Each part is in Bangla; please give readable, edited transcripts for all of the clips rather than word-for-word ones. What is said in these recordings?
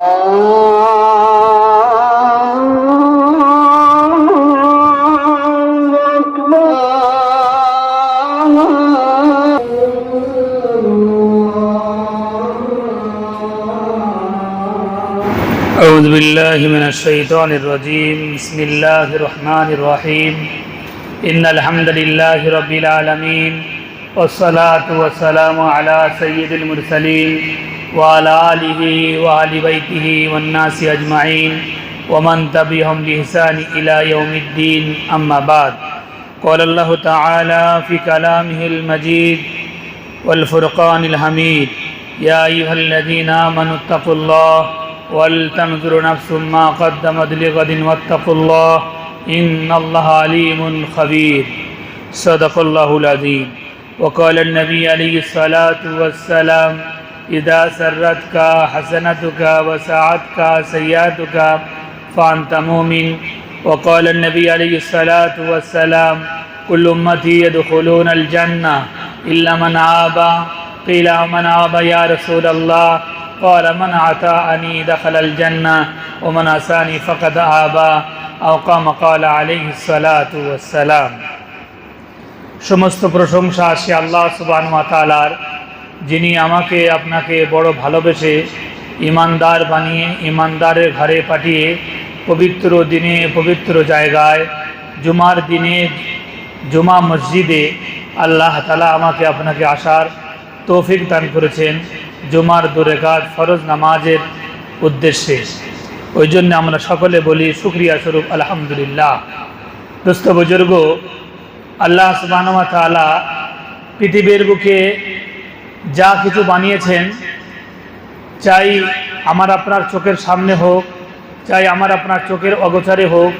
أعوذ بالله من الشيطان الرجيم بسم الله الرحمن الرحيم إن الحمد لله رب العالمين والصلاة والسلام على سيد المرسلين وعلى آله وآل بيته والناس أجمعين ومن تبعهم بإحسان إلى يوم الدين أما بعد قال الله تعالى في كلامه المجيد والفرقان الحميد يا أيها الذين آمنوا اتقوا الله ولتنظر نفس ما قدمت لغد واتقوا الله إن الله عليم خبير صدق الله العظيم وقال النبي عليه الصلاة والسلام إذا سرتك حسنتك وساعتك سيئتك فأنت مؤمن وقال النبي عليه الصلاة والسلام كل أمتي يدخلون الجنة إلا من آبى قيل من آبى يا رسول الله قال من أطاعني دخل الجنة ومن عصاني فقد آبى أو كما قال عليه الصلاة والسلام। সমস্ত প্রশংসা আসে আল্লাহ সুবহানাহু ওয়া তাআলার, যিনি আমাকে আপনাকে বড় ভালোবেসে ঈমানদার বানিয়ে ঈমানদারের ঘরে পাঠিয়ে পবিত্র দিনে পবিত্র জায়গায় জুমার দিনে জুমা মসজিদে আল্লাহ তাআলা আমাকে আপনাকে আসার তৌফিক দান করেছেন জুমার 2 রাকাত ফরজ নামাজের উদ্দেশ্যে। ওই জন্য আমরা সকলে বলি শুকরিয়া স্বরূপ আলহামদুলিল্লাহ। দোস্ত বুজুর্গ, আল্লাহ সুবহানাহু ওয়া তাআলা পৃথিবীর বুকে যা কিছু বানিয়েছেন, চাই আমার আপনার চোখের সামনে হোক, চাই আমার আপনার চোখের অগোচরে হোক,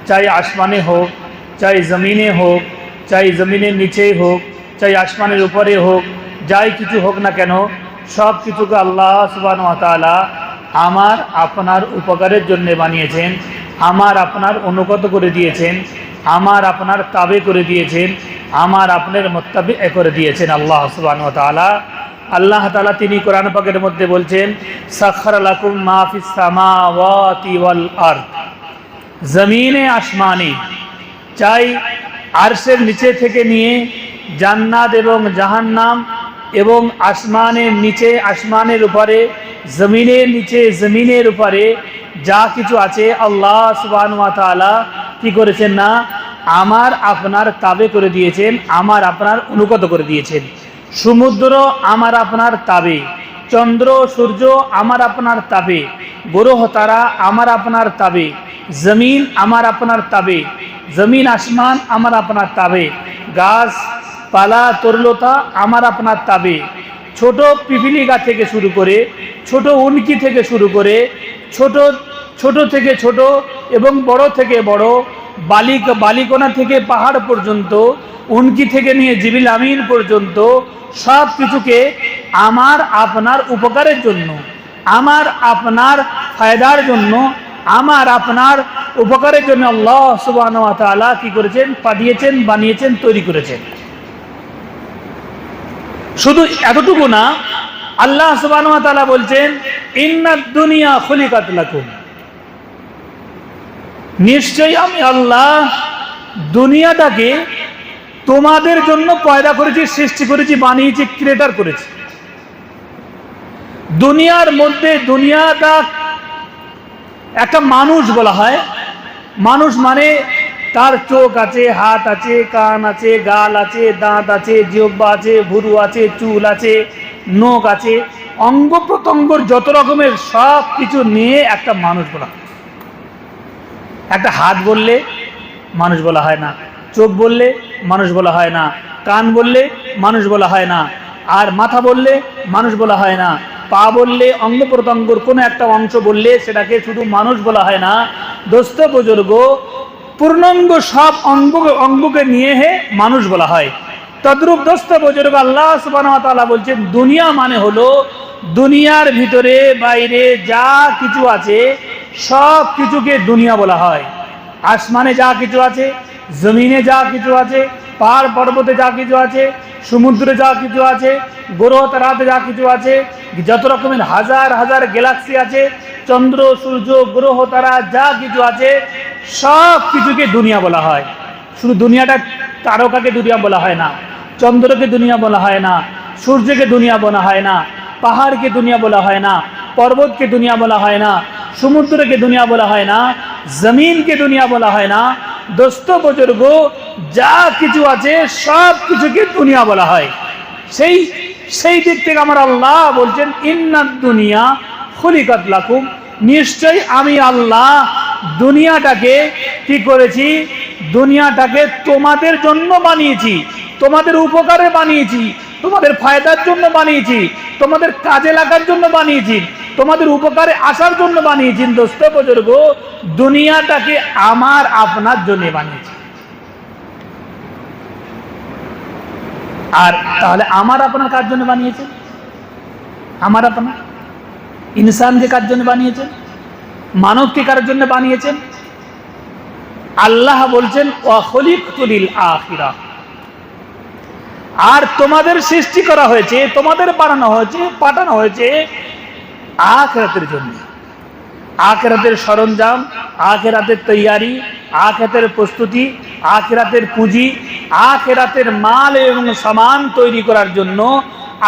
চাই আসমানে হোক, চাই জমিনে হোক, চাই জমিনের নিচেই হোক, চাই আসমানের উপরে হোক, যাই কিছু হোক না কেন সব কিছুকে আল্লাহ সুবহানাহু ওয়া তাআলা আমার আপনার উপকারের জন্য বানিয়েছেন, আমার আপনার অনুগত করে দিয়েছেন, আমার আপনার তাবে করে দিয়েছেন, আমার আপনার মুত্তাবি করে দিয়েছেন আল্লাহ সুবহানাহু ওয়া তাআলা। আল্লাহ তাআলা তিনি কোরআন পাকের মধ্যে বলছেন সাখারা লাকুম মা ফিস সামাওয়াতি ওয়াল আরদ, জমিনে আসমানে, চাই আরশের নিচে থেকে নিয়ে জান্নাত এবং জাহান্নাম এবং আসমানের নিচে আসমানের উপরে, জমিনের নিচে জমিনের উপরে যা কিছু আছে আল্লাহ সুবহানাহু ওয়া তাআলা কি করেছেন না আমার আপনার তাবে করে দিয়েছেন, আমার আপনার অনুগত করে দিয়েছেন। সমুদ্র আমার আপনার তাবে, চন্দ্র সূর্য আমার আপনার তাবে, গ্রহ তারা আমার আপনার তাবে, জমিন আমার আপনার তাবে, জমিন আসমান আমার আপনার তাবে, গাছ পালা তরলতা আমার আপনার তাবে, ছোট পিপিলিকা থেকে শুরু করে, ছোট উনকি থেকে শুরু করে, ছোট থেকে ছোট এবং বড় থেকে বড়, বালিকণা থেকে পাহাড় পর্যন্ত, উনকি থেকে নিয়ে জিবরিল আমিন পর্যন্ত সব কিছুকে আমার আপনার উপকারের জন্য, আমার আপনার ফায়দার জন্য, আমার আপনার উপকারের জন্য আল্লাহ সুবহানাহু ওয়া তাআলা কি করেছেন, পাঠিয়েছেন, বানিয়েছেন, তৈরি করেছেন। শুধু এতটুকু না, আল্লাহ সুবহানাহু ওয়া তাআলা বলছেন ইন্নাদ দুনিয়া খুলিকাত লাকুম, নিশ্চয়ই আমি আল্লাহ দুনিয়াটাকে তোমাদের জন্য পয়দা করেছি, সৃষ্টি করেছি, বানিয়েছি, ক্রিয়েটার করেছি। দুনিয়ার মধ্যে দুনিয়াটা একটা মানুষ বলা হয়। মানুষ মানে তার চোখ আছে, হাত আছে, কান আছে, গাল আছে, দাঁত আছে, জিহ্বা আছে, ভুরু আছে, চুল আছে, নখ আছে, অঙ্গ প্রত্যঙ্গর যত রকমের সব কিছু নিয়ে একটা মানুষ বলা হয়। একটা হাত বললে মানুষ বলা হয় না, চোখ বললে মানুষ বলা হয় না, কান বললে মানুষ বলা হয় না, আর মাথা বললে মানুষ বলা হয় না, পা বললে অঙ্গ প্রত্যঙ্গর কোনো একটা অংশ বললে সেটাকে শুধু মানুষ বলা হয় না। দোস্ত বুজুর্গ, পূর্ণাঙ্গ সব অঙ্গকে নিয়ে মানুষ বলা হয়। তদ্রূপ দোস্ত বুজুর্গ, আল্লাহ সুবহানাহু ওয়া তাআলা বলছেন দুনিয়া মানে হলো দুনিয়ার ভিতরে বাইরে যা কিছু আছে সব কিছুকে দুনিয়া বলা হয়। আসমানে যা কিছু আছে, জমিনে যা কিছু আছে, পাহাড় পর্বতে যা কিছু আছে, সমুদ্রে যা কিছু আছে, গ্রহ তারাতে যা কিছু আছে, যত রকমের হাজার হাজার গ্যালাক্সি আছে, চন্দ্র, সূর্য, গ্রহ, তারা যা কিছু আছে সব কিছুকে দুনিয়া বলা হয়। শুধু দুনিয়াটা, তারকাকে দুনিয়া বলা হয় না, চন্দ্রকে দুনিয়া বলা হয় না, সূর্যকে দুনিয়া বলা হয় না, পাহাড়কে দুনিয়া বলা হয় না, পর্বতকে দুনিয়া বলা হয় না, সমুদ্রকে দুনিয়া বলা হয় না, জমিনকে দুনিয়া বলা হয় না। দোস্ত বুজুর্গ, যা কিছু আছে সব কিছুকে দুনিয়া বলা হয়। সেই দিক থেকে আমার আল্লাহ বলছেন, ইন্নাদ দুনিয়া খুলিকাত লাকুম, নিশ্চয়ই আমি আল্লাহ দুনিয়াটাকে কি করেছি, দুনিয়াটাকে তোমাদের জন্য বানিয়েছি, তোমাদের উপকারে বানিয়েছি, তোমাদের ফায়দার জন্য বানিয়েছি, তোমাদের কাজে লাগার জন্য বানিয়েছি, তোমাদের উপকারে আসার জন্য বানিয়েছি। দোস্ত বুজুর্গ, দুনিয়াটাকে আমার আপনার জন্য বানিয়েছি। আর তাহলে আমার আপনার কার জন্য বানিয়েছেন? আমার আপনার ইনসানকে কার জন্য বানিয়েছেন? মানবকে কার জন্য বানিয়েছেন? আল্লাহ বলছেন ওয়া খলিকতু লিল আখিরাহ, আর তোমাদের সৃষ্টি করা হয়েছে, তোমাদের বানানো হয়েছে, পাঠানো হয়েছে আখিরাতের জন্য। আখিরাতের সরঞ্জাম, আখিরাতের তৈয়ারি, আখিরাতের প্রস্তুতি, আখিরাতের পুঁজি, আখিরাতের মাল এবং সামান তৈরি করার জন্য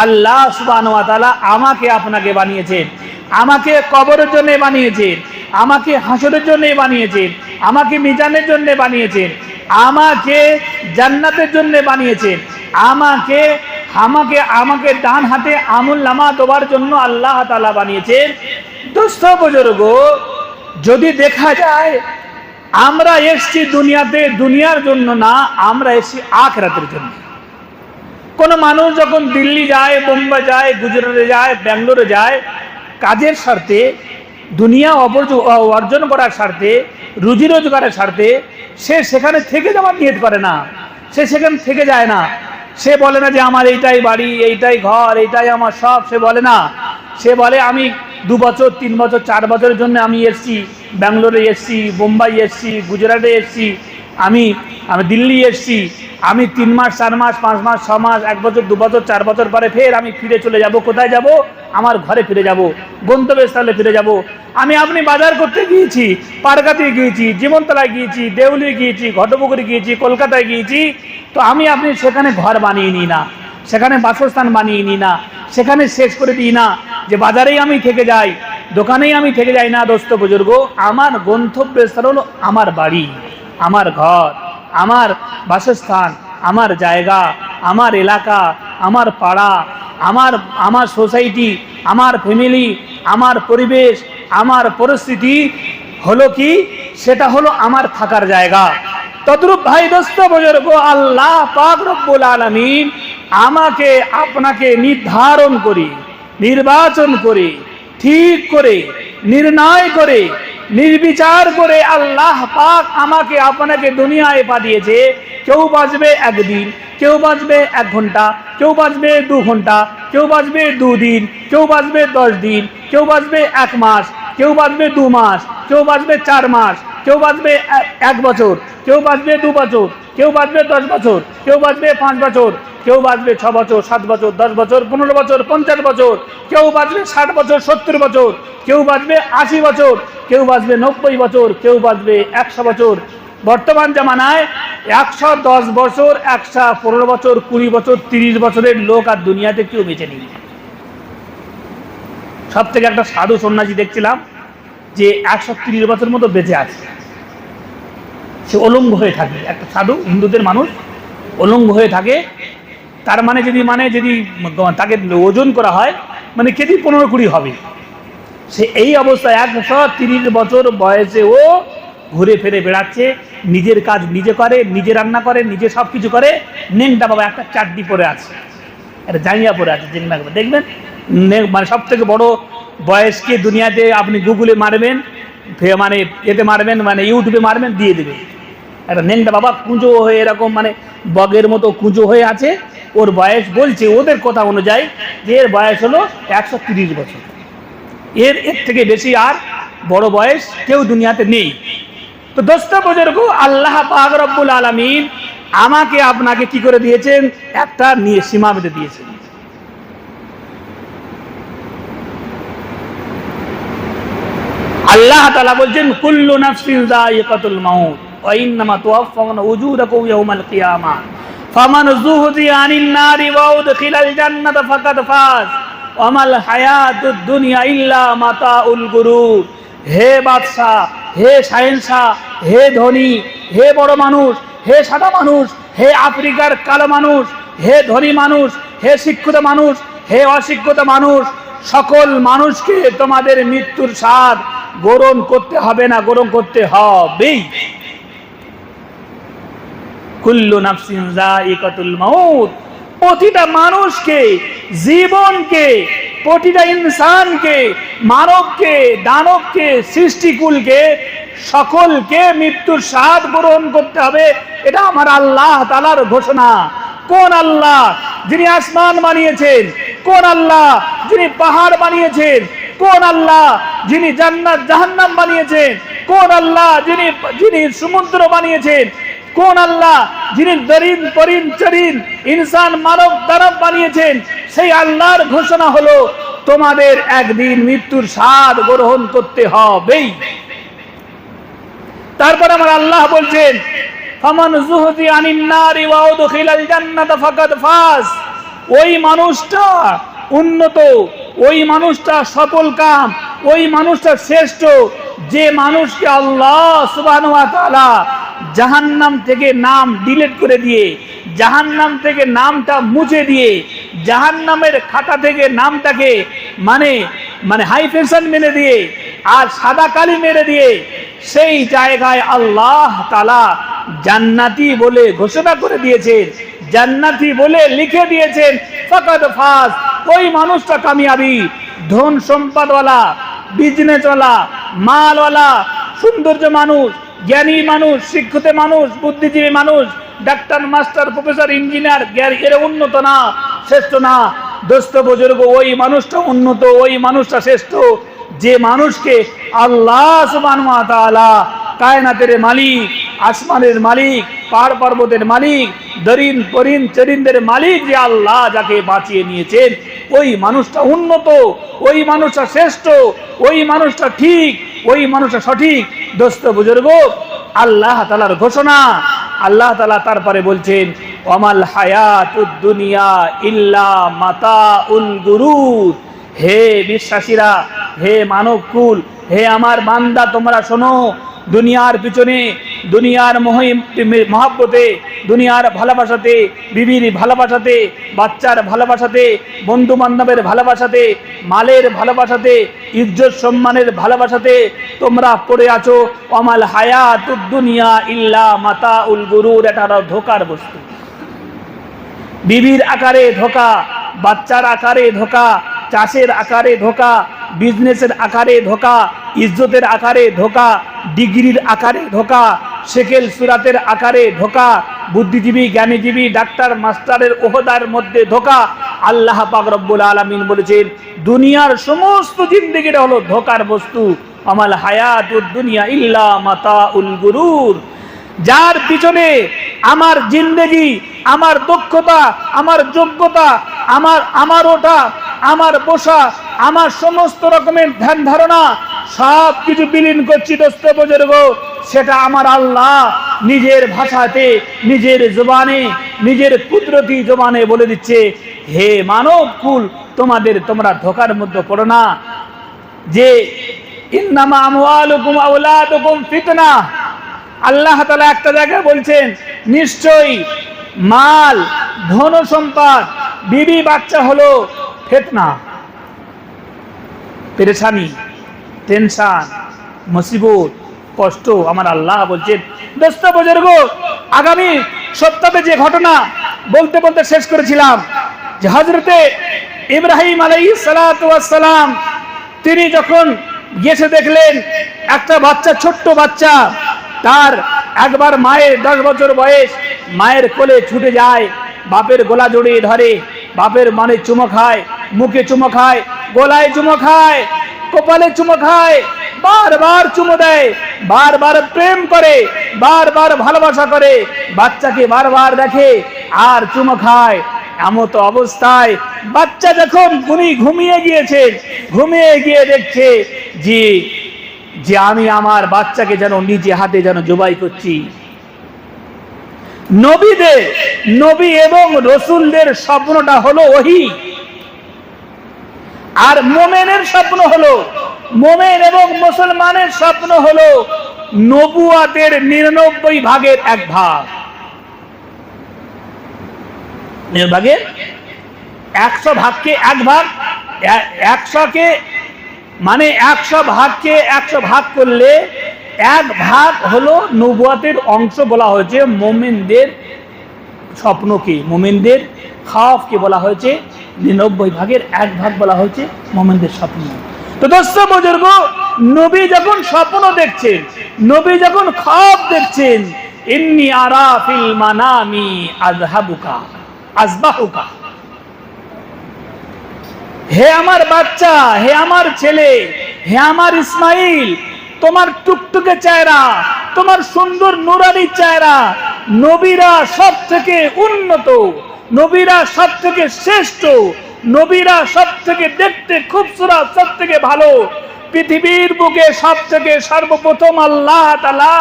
আল্লাহ সুবহানাহু ওয়া তাআলা আমাকে আপনাকে বানিয়েছেন। আমাকে কবরের জন্য বানিয়েছেন, আমাকে হাসরের জন্য বানিয়েছেন, আমাকে মিজানের জন্য বানিয়েছেন, আমাকে জান্নাতের জন্য বানিয়েছেন, আমাকে আমাকে আমাকে ডান হাতে আমল নামা দেওয়ার জন্য আল্লাহ তাআলা বানিয়েছেন। দোস্ত বুজুর্গ, যদি দেখা যায় আমরা এসেছি দুনিয়াতে দুনিয়ার জন্য না, আমরা এসেছি আখিরাতের জন্য। কোন মানুষ যখন দিল্লি যায়, বোম্বে যায়, গুজরাটে যায়, ব্যাঙ্গালোরে যায় কাজের স্বার্থে, দুনিয়া অর্জন করার স্বার্থে, রুজি রোজগারের স্বার্থে, সে সেখানে থেকে যাওয়ার নিয়ত করে না, সে সেখানে থেকে যায় না। সে বলে না যে আমার এইটাই বাড়ি, এইটাই ঘর, এইটাই আমার সব, সে বলে না। সে বলে আমি 2 বছর 3 বছর 4 বছরের জন্য আমি এসেছি, ব্যাঙ্গালোরে এসেছি, বোম্বাই এসেছি, গুজরাটে এসেছি, আমি দিল্লি এসেছি, আমি 3 মাস 4 মাস 5 মাস 6 মাস 1 বছর 2 বছর 4 বছর পরে ফের আমি ফিরে চলে যাব। কোথায় যাব? আমার ঘরে ফিরে যাব, গন্তব্যস্থলে ফিরে যাব। আপনি বাজার করতে গিয়েছি, পারগাতে গিয়েছি, জীবনতলায় গিয়েছি, দেউলি গিয়েছি, ঘটপুকুরে গিয়েছি, কলকাতায় গিয়েছি, তো আপনি সেখানে ঘর বানিয়ে নিই না, সেখানে বাসস্থান বানিয়ে নিই না, সেখানে শেষ করে দিই না যে বাজারেই আমি থেকে যাই, দোকানেই আমি থেকে যাই না। দোস্ত বুজুর্গ, আমার গন্তব্যস্থল হলো আমার বাড়ি, আমার ঘর, আমার বাসস্থান, আমার জায়গা, আমার এলাকা, আমার পাড়া, আমার সোসাইটি, আমার ফ্যামিলি, আমার পরিবেশ, আমার পরিস্থিতি হলো কি, সেটা হলো আমার থাকার জায়গা। তদ্রূপ ভাই দোস্ত বুজুর্গ, আল্লাহ পাক রব্বুল আলামিন আমাকে আপনাকে নির্ধারণ করে, নির্বাচন করে, ঠিক করে, নির্ণয় করে, নির্বিচার করে আল্লাহ পাক আমাকে আপনাকে দুনিয়ায় পাঠিয়েছে। কেউ বাঁচবে 1 দিন, কেউ বাঁচবে 1 ঘন্টা, কেউ বাঁচবে 2 ঘন্টা, কেউ বাঁচবে 2 দিন, কেউ বাঁচবে 10 দিন, কেউ বাঁচবে 1 মাস, কেউ বাঁচবে 2 মাস, কেউ বাঁচবে 4 মাস, কেউ বাঁচবে 1 বছর, কেউ বাঁচবে 2 বছর, কেউ বাঁচবে 10 বছর, কেউ বাঁচবে 5 বছর, কেউ বাঁচবে 6 বছর, 7 বছর, 10 বছর, 15 বছর, 50 বছর, কেউ বাঁচবে 60 বছর, 70 বছর, কেউ বাঁচবে 80 বছর, কেউ বাঁচবে 90 বছর, কেউ বাঁচবে 100 বছর। বর্তমান জামানায় 110 বছর, 115 বছর, 20 বছর, 30 বছরের লোক আর দুনিয়াতে কেউ বেঁচে নেই। সব থেকে একটা সাধু সন্ন্যাসী দেখছিলাম যে 130 বছর মতো বেঁচে আছে, সে অলঙ্গ হয়ে থাকে। একটা সাধু, হিন্দুদের মানুষ, অলঙ্গ হয়ে থাকে। তার মানে যদি তাকে ওজন করা হয়, মানে কেজি 15-20 হবে। সে এই অবস্থায় 130 বছর বয়সে ও ঘুরে ফিরে বেড়াচ্ছে, নিজের কাজ নিজে করে, নিজে রান্না করে, নিজে সব কিছু করে। নেংটা বাবা একটা চাটনি পরে আছে, একটা জাঙ্গিয়া পরে আছে, দেখবেন মানে সব থেকে বড় বয়সকে দুনিয়াতে আপনি গুগলে মারবেন, মানে এতে মারবেন, মানে ইউটিউবে মারবেন, দিয়ে দেবে একটা নেংটা বাবা কুঁজো হয়ে, এরকম মানে বগের মতো কুঁজো হয়ে আছে। ওর বয়স বলছে ওদের কথা অনুযায়ী যে এর বয়স হলো 130 বছর। এর থেকে বেশি আর বড় বয়স কেউ দুনিয়াতে নেই। তো দোস্ত বুজুর্গ, আল্লাহ পাক রব্বুল আলামিন আমাকে আপনাকে কি করে দিয়েছেন? একটা সীমা বেঁধে দিয়েছেন। আল্লাহ তাআলা বলছেন কুল্লু নাফসিন যায়িকাতুল মাউত ওয়া ইন্নামা তুওয়াফাউনা উজুরাকুম ইয়াওমাল কিয়ামাহ ফামান যুহজিয়া আনিন নারি ওয়া উদখিলাল জান্নাতা ফাকাদ ফাজ ওয়া মাল হায়াতুদ দুনিয়া ইল্লা মাতাউল গুরুর। হে বাদশা, হে শাহেনশাহ, হে ধনী, হে বড় মানুষ, হে সাদা মানুষ, হে আফ্রিকার কালো মানুষ, হে ধনী মানুষ, হে শিক্ষিত মানুষ, হে অশিক্ষিত মানুষ, সকল মানুষকে তোমাদের মৃত্যুর স্বাদ গ্রহণ করতে হবে না, গ্রহণ করতে হবেই। কুল্লু নাফসিন যায়িকাতুল মাউত, প্রতিটা মানুষকে, জীবনকে, প্রতিটা ইনসানকে, মানবকে, দানবকে, সৃষ্টিকুলকে, সকলকে মৃত্যুর স্বাদ গ্রহণ করতে হবে। এটা আমার আল্লাহ তাআলার ঘোষণা। কোন আল্লাহ? যিনি আসমান বানিয়েছেন। কোন আল্লাহ? যিনি পাহাড় বানিয়েছেন। কোন আল্লাহ? যিনি জান্নাত জাহান্নাম বানিয়েছেন। কোন আল্লাহ? যিনি সমুদ্র বানিয়েছেন। কোন আল্লাহ? যিনি দরিন পরিন চরিন ইনসান মানব দানব বানিয়েছেন। সেই আল্লাহর ঘোষণা হলো তোমাদের একদিন মৃত্যুর স্বাদ গ্রহণ করতে হবেই। তারপর আমার আল্লাহ বলছেন ফামান যুহজি আনিন নারি ওয়া উদখিলাল জান্নাতা ফাকাদ ফাজ। ওই মানুষটা উন্নত, ওই মানুষটা সফল কাম, ওই মানুষটা শ্রেষ্ঠ যে মানুষকে আল্লাহ সুবহানাহু ওয়া তাআলা জাহান্নাম থেকে নাম ডিলিট করে দিয়ে, জাহান্নাম থেকে নামটা মুছে দিয়ে, জাহান্নামের খাতা থেকে নামটাকে মানে হাইফেনশন মেরে দিয়ে আর সাদা কালি মেরে দিয়ে সেই জায়গায় আল্লাহ তাআলা জান্নাতি বলে ঘোষণা করে দিয়েছেন, জান্নাতি বলে লিখে দিয়েছেন ফাকাদ ফাজ। ওই মানুষটা কামিয়াবি, ধন সম্পদওয়ালা, বিজনেসওয়ালা, মালওয়ালা, সৌন্দর্য মানুষ, জ্ঞানী মানুষ, শিক্ষিত মানুষ, বুদ্ধিজীবী মানুষ, ডাক্তার, মাস্টার, প্রফেসর, ইঞ্জিনিয়ার, এর উন্নত না, শ্রেষ্ঠ না। দোস্ত বুজুর্গ, ওই মানুষটা উন্নত, ওই মানুষটা শ্রেষ্ঠ যে মানুষকে আল্লাহ সুবহানাহু ওয়া তাআলা কায়নাতের মালিক, আসমানের মালিক, পাহাড় পর্বতের মালিক, দরিন পরিন চরিনদের মালিক যে আল্লাহ যাকে বাঁচিয়ে নিয়েছেন, ওই মানুষটা উন্নত, ওই মানুষটা শ্রেষ্ঠ, ওই মানুষটা ঠিক, ওই মানুষটা সঠিক। দোস্ত বুজুর্গ, আল্লাহ তাআলার ঘোষণা। আল্লাহ তাআলা তারপরে বলছেন ওয়ামাল হায়াতুদ দুনিয়া ইল্লা মাতাউল গুরুর। হে বিশ্বাসীরা, হে মানবকুল, হে আমার বান্দা, তোমরা শোনো, দুনিয়ার পিছনে, দুনিয়ার মহব্বতে, দুনিয়ার ভালোবাসাতে, বিবির ভালোবাসাতে, বাচ্চার ভালোবাসাতে, বন্ধু বান্ধবের ভালোবাসাতে, মালের ভালোবাসাতে, ইজ্জত সম্মানের ভালোবাসাতে তোমরা পড়ে আছো ওয়ামাল হায়াতুদ দুনিয়া ইল্লা মাতাউল গুরুর। এটা ধোকার বস্তু। বিবির আকারে ধোকা, বাচ্চার আকারে ধোকা, চাষের আকারে ধোকা, বিজনেসের আকারে ধোকা, ইজ্জতের আকারে ধোকা, ডিগ্রির আকারে ধোকা, শেকেল সুরাতের আকারে ধোকা, বুদ্ধিজীবী, জ্ঞানীজীবী, ডাক্তার, মাস্টারের ওহদার মধ্যে ধোকা। আল্লাহ পাক রব্বুল আলামিন বলেছেন দুনিয়ার সমস্ত জিন্দেগিটা হলো ধোকার বস্তু। আমাল হায়াতুদ দুনিয়া ইল্লা মাতাউল গুরুর। যার পিছনে আমার জিন্দেগি, আমার দক্ষতা, আমার যোগ্যতা, আমার ওটা, আমার বসা, আমার সমস্ত রকমের ধ্যান ধারণা সব কিছু বিলীন করছি দোস্ত বুজুর্গ, সেটা আমার আল্লাহ নিজের ভাষাতে, নিজের জবানে, নিজের কুদরতি জবানে বলে দিচ্ছে হে মানব কুল, তোমরা ধোকার মধ্যে পড়ো না। যে ইন্নামা আমওয়ালুকুম আওলাদুকুম ফিতনা। আল্লাহ তাআলা একটা জায়গায় বলছেন নিশ্চয়ই মাল, ধন সম্পদ, বিবি বাচ্চা হলো ফিতনা, পেরেশানি, টেনশন, মুসিবত, কষ্ট। আমার আল্লাহ বলছেন দোস্ত বুজুর্গ, আগামী সপ্তাহে যে ঘটনা বলতে বলতে শেষ করেছিলাম যে হযরতে ইব্রাহিম আলাইহিস সালাতু ওয়াস সালাম তিনি যখন গিয়ে দেখলেন একটা বাচ্চা, ছোট্ট বাচ্চা, তার একবার মায়ের 10 বছর বয়স, মায়ের কোলে ছুটে যায়, বাপের গলা জড়িয়ে ধরে, বাপের মানে চুমো খায়, মুখে চুমো খায়, গলায় চুমো খায়, কপালে চুমো খায়, বারবার চুমো দেয়, বারবার প্রেম করে, বারবার ভালোবাসা করে, বাচ্চাকে বারবার দেখে আর চুমো খায়। এমত অবস্থায় বাচ্চা যখন ঘুমিয়ে গিয়েছে, ঘুমিয়ে গিয়ে দেখছে যে যে আমি আমার বাচ্চাকে যেন নিজে হাতে যেন জবাই করছি। নবী এবং রসুলদের স্বপ্নটা হলো ওহী, আর মোমেনের স্বপ্ন হলো, মোমেন এবং মুসলমানের স্বপ্ন হলো নবুয়াতের 99 ভাগের 1 ভাগ। 100 ভাগকে 1 ভাগ, 100 কে মানে 100 ভাগকে 100 ভাগ করলে 1 ভাগ হলো নবুয়াতের অংশ বলা হয়েছে। মোমেনদের স্বপ্নকে, মোমেনদের খাওফকে বলা হয়েছে 99 ভাগের 1 ভাগ বলা হয়েছে মোমেনদের স্বপ্ন। তো দোস্ত বুজুর্গ, নবী যখন স্বপ্ন দেখছেন, নবী যখন খাওয়াব দেখছেন, ইন্নী আরা ফিল মানামি আযহাবুকা আযবাহুকা, হে আমার বাচ্চা, হে আমার ছেলে, হে আমার ইসমাইল, তোমার টুকটুকে চেহারা, তোমার সুন্দর নুরানি চেহারা, নবীরা সব থেকে উন্নত, নবীরা সব থেকে শ্রেষ্ঠ, নবীরা সব থেকে দেখতে খুবসুরত, সব থেকে ভালো, পৃথিবীর বুকে সব থেকে সর্বপ্রথম আল্লাহ তাআলা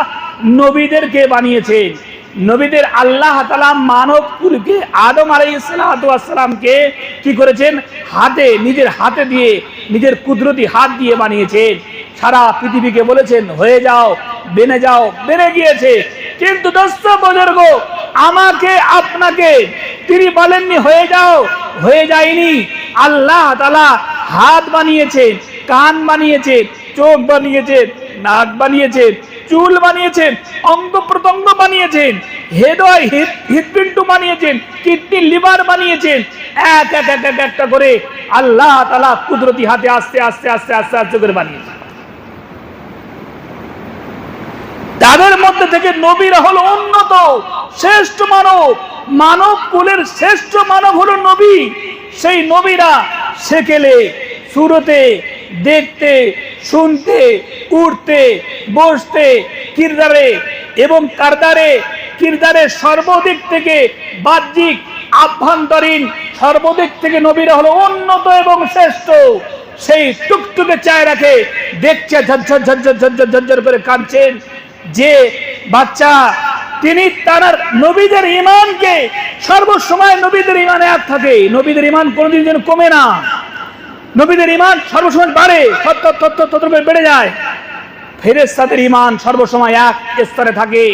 নবীদেরকে বানিয়েছেন। নবীদের আল্লাহ তাআলা মানব কুলকে আদম আলাইহিস সালামকে কি করেছেন? হাতে, নিজের হাতে দিয়ে, নিজের কুদরতি হাত দিয়ে বানিয়েছেন। সারা পৃথিবীকে বলেছেন হয়ে যাও, বেনে যাও, বেনে গিয়েছে। কিন্তু দোস্ত বুজুর্গ, আমাকে আপনাকে তিনি বলেননি হয়ে যাও, হয়ে যায়নি। আল্লাহ তাআলা হাত বানিয়েছেন, কান বানিয়েছেন, চোখ বানিয়েছেন, নাক বানিয়েছেন, চুল বানিয়েছেন, অঙ্গ প্রত্যঙ্গ বানিয়েছেন, হৃদয় হৃৎপিণ্ড বানিয়েছেন, কিডনি লিভার বানিয়েছেন। এক এক এক এক একটা করে আল্লাহ তাআলা কুদরতি হাতে আস্তে আস্তে আস্তে আস্তে আস্তে করে বানিয়েছেন। তাদের মধ্যে থেকে নবীরা হলো উন্নত শ্রেষ্ঠ মানব, মানব কুলের শ্রেষ্ঠ মানব হলো নবী। সেই নবীরা সেকেলে, সুরতে, দেখতে, শুনতে, উঠতে, বসতে, কিরদারে এবং কারদারে, কিরদারে সর্বদিক থেকে বাহ্যিক, আভ্যন্তরীণ সর্বদিক থেকে নবীরা হলো উন্নত এবং শ্রেষ্ঠ। সেই টুকটুকে চেহারাকে দেখছে ঝরঝর ঝরঝর ঝরঝর ঝরঝর করে কাঁদছেন যে বাচ্চা, তিনি তার নবীদের ঈমানকে সর্বসময়, নবীদের ঈমান এক থাকে, নবীদের ঈমান কোনোদিন যেন কমে না, নবীদের ঈমান সর্বসময় বাড়ে, তত বেড়ে যায়। ফেরেশতাদের ঈমান সর্বসময় এক স্তরে থাকে,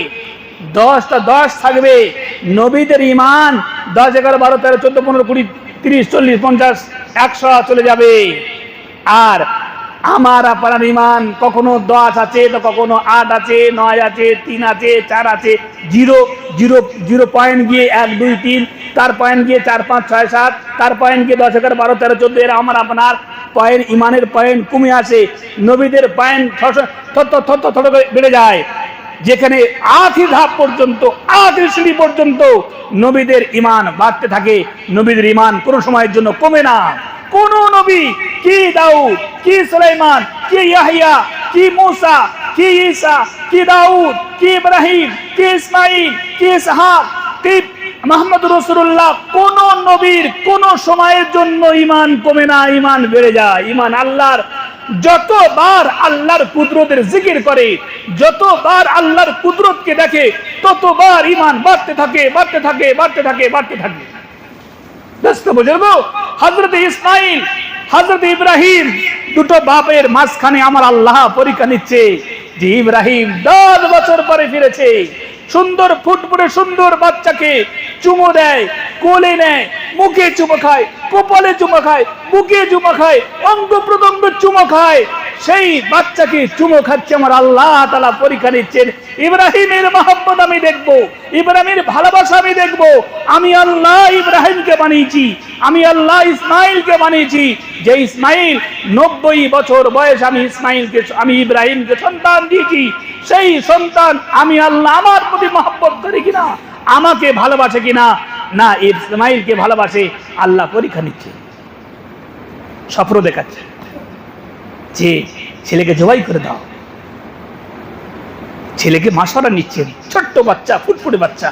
10টা 10 থাকবে। নবীদের ঈমান 10, 11, 12, 13, 14, 15, 20, 30, 40, 50, 100 চলে যাবে। আর আমার আপনার ঈমান কখনো 10 আছে, তো কখনো 8 আছে, 9 আছে, 3 আছে, 4 আছে, 0 পয়েন্ট গিয়ে 1, 2, 3, তার পয়েন্ট গিয়ে 4, 5, 6, 7, তার পয়েন্ট গিয়ে 10, 11, 12, 13, 14। এর আমার আপনার পয়েন্ট, ঈমানের পয়েন্ট কমে আসে। নবীদের পয়েন্ট থর করে বেড়ে যায়, যেখানে আখির ধাপ পর্যন্ত, আখির সিঁড়ি পর্যন্ত নবীদের ঈমান বাড়তে থাকে। নবীদের ঈমান কোনো সময়ের জন্য কমে না। কোন নবী, কি দাউদ, কি সুলাইমান, কি ইয়াহইয়া, কি মূসা, কি ঈসা, কি দাউদ, কি ইব্রাহিম, কি ইসমাঈল, কি ইসহাক, কি মুহাম্মদ রাসূলুল্লাহ, কোন নবীর কোন সময়ের জন্য ঈমান কমে না, ঈমান বেড়ে যায়। ঈমান আল্লাহর, যতবার আল্লাহর কুদরতের জিকির করে, যতবার আল্লাহর কুদরতকে দেখে, ততবার ঈমান বাড়তে থাকে, বাড়তে থাকে, বাড়তে থাকে, বাড়তে থাকে। দোস্ত বুজুর্গ, হযরত ইসমাঈল, হযরত ইব্রাহিম, দুটো বাপের মাঝখানে আমার আল্লাহ পরীক্ষা নিচ্ছে যে ইব্রাহিম 10 বছর পরে ফিরেছে। সুন্দর ফুটফুটে সুন্দর বাচ্চাকে চুমো দেয়, কোলে নেয়, মুখে চুমো খায়, কপালে চুমো খায়, বুকে চুমো খায়, অঙ্গ প্রত্যঙ্গ চুমো খায়। সেই বাচ্চাকে চুমো খাচ্ছে আমার আল্লাহ তাআলা পরীক্ষা নিচ্ছেন। ইব্রাহিমের মহব্বত আমি দেখবো, ইব্রাহিমের ভালোবাসা আমি দেখবো। আমি আল্লাহ ইব্রাহিমকে বানিয়েছি, আমি আল্লাহ ইসমাইলকে বানিয়েছি। যে ইসমাইল 90 বছর বয়স, আমি ইব্রাহিমকে সন্তান দিয়েছি। সেই সন্তান আমি আল্লাহ আমার প্রতি মহব্বত করি কিনা, আমাকে ভালোবাসে কিনা, না ইসমাইলকে ভালোবাসে, আল্লাহ পরীক্ষা নিচ্ছে, স্বপ্ন দেখাচ্ছে যে ছেলেকে জবাই করে দাও। ছেলেকে মাশওয়ারা নিচ্ছেন, ছোট্ট বাচ্চা, ফুটফুটে বাচ্চা,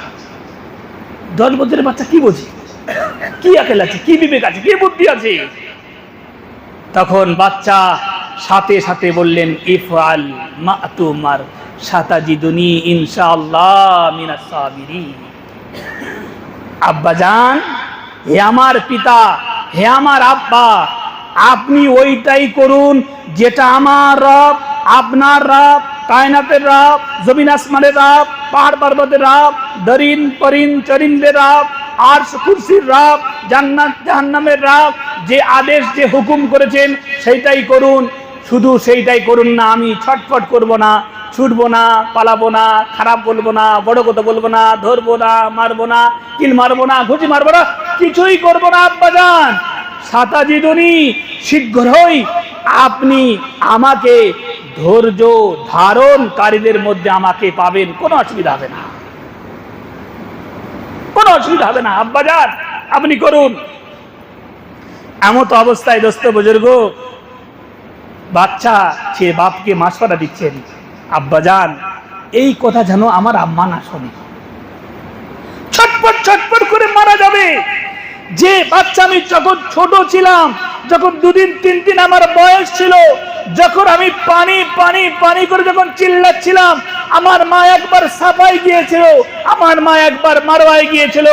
10 বছরের বাচ্চা কি বোঝে, কি আকেল আছে, কি বিবেক আছে, কি বুদ্ধি আছে। তখন বাচ্চা সাথে সাথে বললেন ইফআল মা তুমার সাতাজিদুনি ইনশাআল্লাহ মিনাস সাবিরিন। আব্বাজান, হে আমার পিতা, হে আমার আব্বা, আপনি ওইটাই করুন যেটা আমার রব, আপনার রব, কায়নাতের রব, জমিন আসমানের রব, পাহাড় পর্বতের রব, দরিন পরিন চরিন্দের রব, আরশ কুরসির রব, জান্নাত জাহান্নামের রব যে আদেশ যে হুকুম করেছেন সেইটাই করুন। শুধু সেইটাই করুন না, আমি ছটফট করব না, ছুটবো না, পালাবো না, খারাপ বলবো না, বড় কথা বলবো না, ধরবো না, মারবো না, কিল মারবো না, ঘুষি মারবো না, কিছুই করবো না আব্বাজান। সাতাজিদুনি, শীঘ্রই আপনি আমাকে ধৈর্য ধারণকারীদের মধ্যে আমাকে পাবেন, কোনো অসুবিধা হবে না, কোনো অসুবিধা হবে না আব্বাজান, আপনি করুন। এমত অবস্থায় দোস্ত বুজুর্গ, বাচ্চা সে বাপকে মাসওয়ারা দিচ্ছেন, আব্বাজান এই কথা যেন আমার আম্মা না শোনে, ছটপট ছটপট করে মারা যাবে। যে বাচ্চা আমি যখন ছোট ছিলাম, যখন 2 দিন 3 দিন আমার বয়স ছিল, যখন আমি পানি পানি পানি করে যখন চিল্লাচ্ছিলাম, আমার মা একবার সাফাই গিয়েছিল, আমার মা একবার মারওয়ায় গিয়েছিল,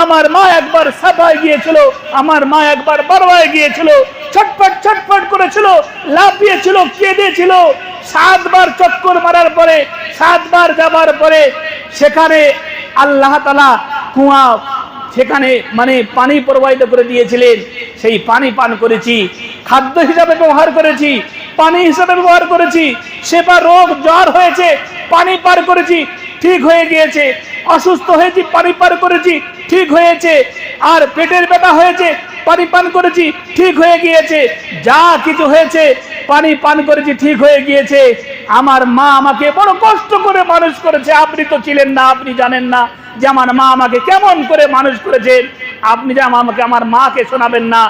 আমার মা একবার সাফাই গিয়েছিল, আমার মা একবার মারওয়ায় গিয়েছিল, ছটপট ছটপট করেছিল, লাফিয়েছিল, কেঁদেছিল। 7 বার চক্কর মারার পরে, 7 বার যাবার পরে সেখানে আল্লাহ তাআলা কুয়া, সেখানে মানে পানি প্রবাহিত করে দিয়েছিলেন, সেই পানি পান করেছি, খাদ্য হিসাবে ব্যবহার করেছি, পানি হিসাবে ব্যবহার করেছি। সেবা রোগ জ্বর হয়েছে, পানি পার করেছি, ঠিক হয়ে গিয়েছে। অসুস্থ হয়েছি, পানি পার করেছি, ঠিক হয়েছে। আর পেটের ব্যথা হয়েছে, পানি পান করেছি, ঠিক হয়ে গিয়েছে। যা কিছু হয়েছে পানি পান করেছি, ঠিক হয়ে গিয়েছে। আমার মা আমাকে বড় কষ্ট করে মানুষ করেছে, আপনি তো ছিলেন না, আপনি জানেন না যে আমার মা আমাকে কেমন করে মানুষ করেছেন। আপনি যে আমাকে আমার মাকে শোনাবেন না,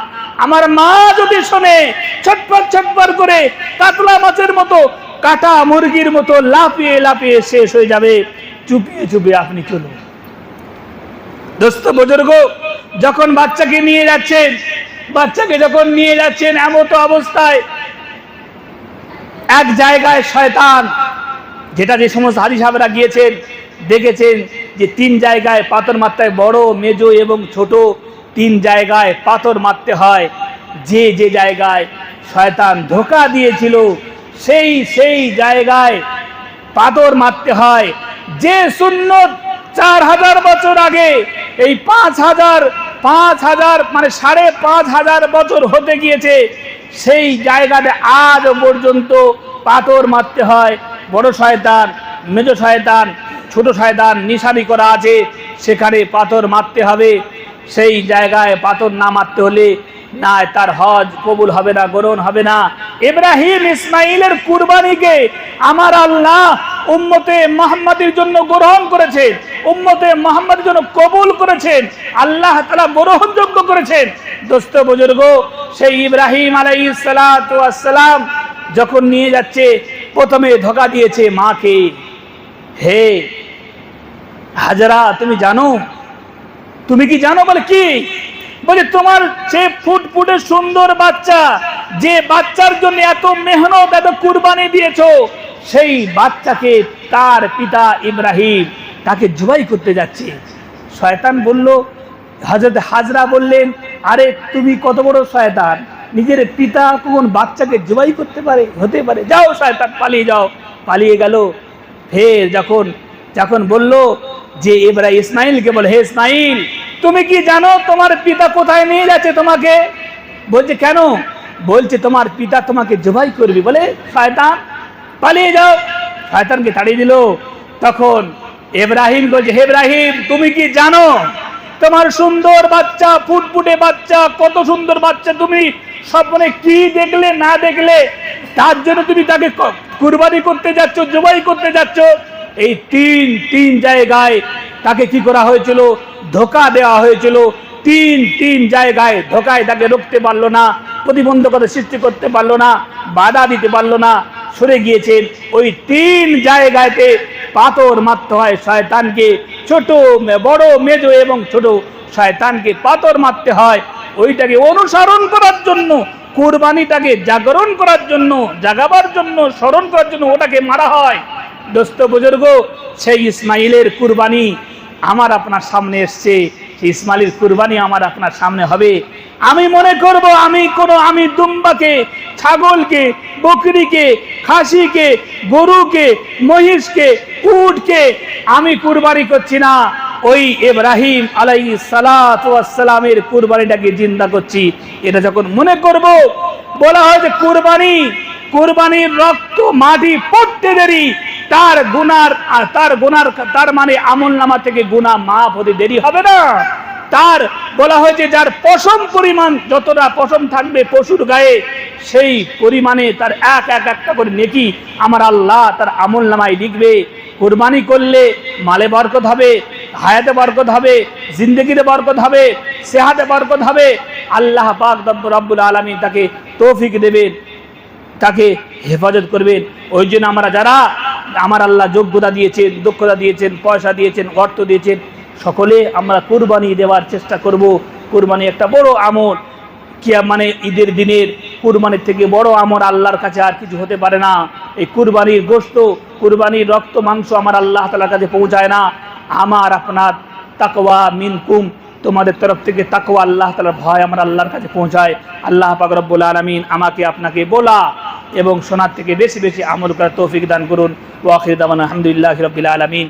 আমার মা যদি শোনে ছটপট ছটপট করে কাতলা মাছের মতো, কাটা মুরগির মতো লাফিয়ে লাফিয়ে শেষ হয়ে যাবে। চুপিয়ে চুপিয়ে আপনি চলুন। দোস্ত বুজুর্গ, যখন বাচ্চাকে নিয়ে যাচ্ছেন, বাচ্চাকে যখন নিয়ে যাচ্ছেন এমত অবস্থায় এক জায়গায় শয়তান, যেটা যে সমস্ত হাদিস সাহেবরা গিয়েছেন দেখেছেন যে 3 জায়গায় পাথর মারতে হয়, বড়, মেজো এবং ছোট 3 জায়গায় পাথর মারতে হয়। যে যে জায়গায় শয়তান ধোঁকা দিয়েছিল সেই জায়গায় পাথর মারতে হয়। যে সুন্নত 4000 বছর আগে, এই 5000 মানে 5500 বছর হতে গিয়েছে, সেই জায়গাতে আজ পর্যন্ত পাথর মারতে হয়। বড় শয়তান, মেজো শয়তান, ছোট শয়তান নিশানি করা আছে, সেখানে পাথর মারতে হবে। সেই জায়গায় পাথর না মারতে হলে না তার হজ কবুল হবে না, গ্রহণ হবে না। ইব্রাহিম ইসমাইলের কুরবানিকে আমার আল্লাহ উম্মতে মুহাম্মাদের জন্য গ্রহণ করেছেন, উম্মতে মুহাম্মাদের জন্য কবুল করেছেন, আল্লাহ তাআলা গ্রহণযোগ্য করেছেন। দোস্ত বুজুর্গ, সেই ইব্রাহিম আলাইহিস সালাতু ওয়াস সালাম যখন নিয়ে যাচ্ছে, প্রথমে ধোঁকা দিয়েছে মাকে। হে হাজরা, তুমি জানো, তুমি কি জানো? বলে কি? বলে তোমার সে ফুটফুটে সুন্দর বাচ্চা, যে বাচ্চার জন্য এত মেহনত, এত কুরবানি দিয়েছো, সেই বাচ্চাকে তার পিতা ইব্রাহিম তাকে জবাই করতে যাচ্ছে। শয়তান বলল, হযরত হাজরা বললেন, আরে তুমি কত বড় শয়তান, নিজের পিতা কোন বাচ্চাকে জবাই করতে পারে? হতে পারে, যাও শয়তান, পালিয়ে যাও। পালিয়ে গেল। ফের যখন বলল যে ইসমাইলকে, বলে, হে ইসমাইল, তুমি কি জানো তোমার পিতা কোথায় নিয়ে যাচ্ছে তোমাকে? বলছে কেন? বলছে তোমার পিতা তোমাকে জবাই করবে। বলে শয়তান, পালিয়ে যাও। শয়তানকে তাড়িয়ে দিল। তখন ইব্রাহিম বলছে, হে ইব্রাহিম, তুমি কি জানো তোমার সুন্দর বাচ্চা, ফুটফুটে বাচ্চা, কত সুন্দর বাচ্চা, তুমি স্বপ্নে কি দেখলে না দেখলে, তার জন্য তুমি তাকে কুরবানি করতে যাচ্ছ, জবাই করতে যাচ্ছ। এই তিন জায়গায় তাকে কি করা হয়েছিল? ধোঁকা দেওয়া হয়েছিল। তিন জায়গায় ধোঁকায় তাকে রুখতে পারলো না, প্রতিবন্ধকতা সৃষ্টি করতে পারলো না, বাধা দিতে পারলো না, সরে গিয়েছেন। ওই 3 জায়গাতে পাথর মারতে হয় শয়তানকে, ছোট, বড়, মেজো এবং ছোট শয়তানকে পাথর মারতে হয়। ওইটাকে অনুসরণ করার জন্য কুরবানিটাকে জাগরণ করার জন্য, জাগাবার জন্য, স্মরণ করার জন্য ওটাকে মারা হয়। দোস্ত বুজুর্গ, সেই ইসমাইলের কুরবানি আমার আপনার সামনে এসছে, সেই ইসমাইলের কুরবানি আমার আপনার সামনে হবে। আমি মনে করব আমি দুম্বাকে, ছাগলকে, বকরিকে, খাসিকে, গরুকে, মহিষকে, উটকে আমি কুরবানি করছি না, ওই ইব্রাহিম আলাইহিস সালাতু ওয়াস সালামের কুরবানিটাকে জিন্দা করছি। এটা যখন মনে করব, বলা হয় যে কুরবানির রক্ত মাটি পড়তে দেরি, তার মানে আমলনামা থেকে গুনাহ মাফ হতে দেরি হবে না। তার বলা হয়েছে যার পশম পরিমাণ, যতটা পশম থাকবে পশুর গায়ে, সেই পরিমাণে তার একটা করে নেকি আমার আল্লাহ তার আমলনামায় লিখবে। কুরবানি করলে মালে বরকত হবে, হায়াতে বরকত হবে, জিন্দেগিতে বরকত হবে, সেহাতে বরকত হবে। আল্লাহ পাক রব্বুল আলামিন তাকে তৌফিক দেবেন, তাকে হেফাজত করবেন। ওই জন্য আমরা যারা আমার আল্লাহ যোগ্যতা দিয়েছেন, দক্ষতা দিয়েছেন, পয়সা দিয়েছেন, অর্থ দিয়েছেন, সকলে আমরা কুরবানি দেওয়ার চেষ্টা করব। কুরবানি একটা বড় আমল, মানে ঈদের দিনের কুরবানির থেকে বড় আমল আল্লাহর কাছে আর কিছু হতে পারে না। এই কুরবানির গোশত, কুরবানির রক্ত মাংস আমার আল্লাহ তাআলার কাছে পৌঁছায় না। আমার আপনার তাকওয়া মিনকুম, তোমাদের তরফ থেকে তাকওয়া, আল্লাহ তাআলার ভয় আমার আল্লাহর কাছে পৌঁছায়। আল্লাহ পাক রব্বুল আলামিন আমাকে আপনাকে বলা এবং শোনার থেকে বেশি বেশি আমল করার তৌফিক দান করুন। ওয়া আখিরু দাওয়ানা আলহামদুলিল্লাহি রাব্বিল আলামিন।